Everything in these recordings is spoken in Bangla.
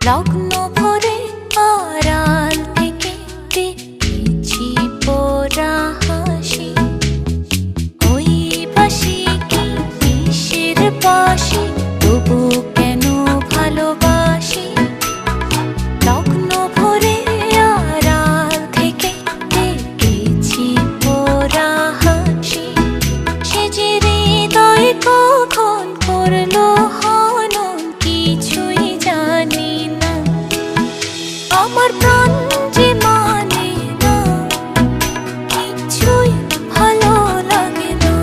লগ্ন ভরে আড়াল থেকে দেখেছি পোড়া হাসি। ওই বাসি কি কিসের বাসি, তবু কেন ভালোবাসি। লগ্ন ভরে আড়াল থেকে দেখেছি পোড়া হাসি। সে যে হৃদয় কখন করলো হনন কিছুই জানি না। আমার প্রাণ যে মানে না, কিছুই ভালো লাগে না।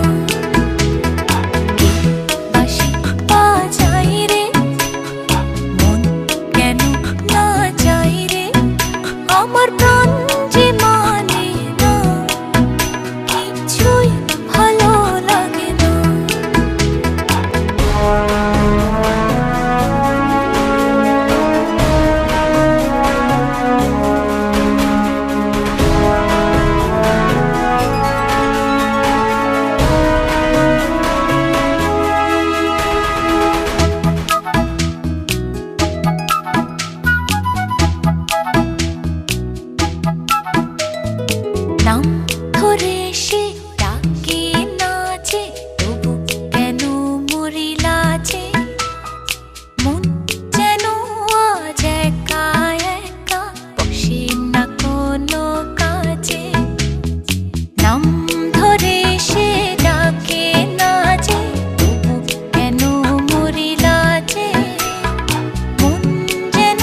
কে বাঁশি বাজায় রে, মন কেন না যায় রে। আমার প্রাণ যে মানে না, কিছুই ভালো লাগে না। নাম ধরে সে ডাকে নাচে, তবু কেন মরি লাজে। মন যেন আজ একা একা, বসে না কোনো কাজে। নাম ধরে সে ডাকে নাচে, তবু কেন মরি লাজে। মন যেন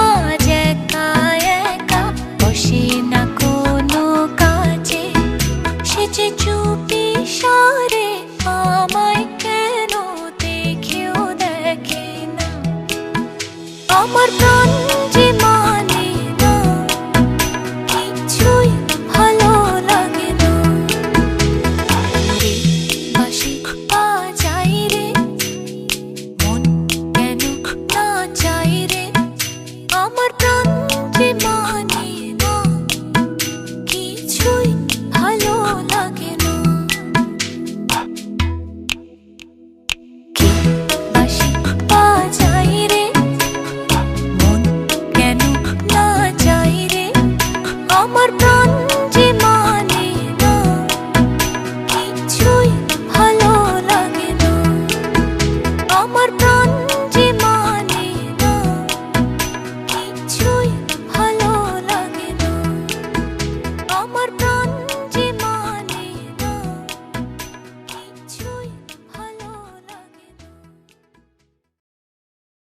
আজ একা একা, বসে না কোনো কাজে। সে যে চুপি সারে আমায় কেন দেখেও দেখে না। আমার প্রাণ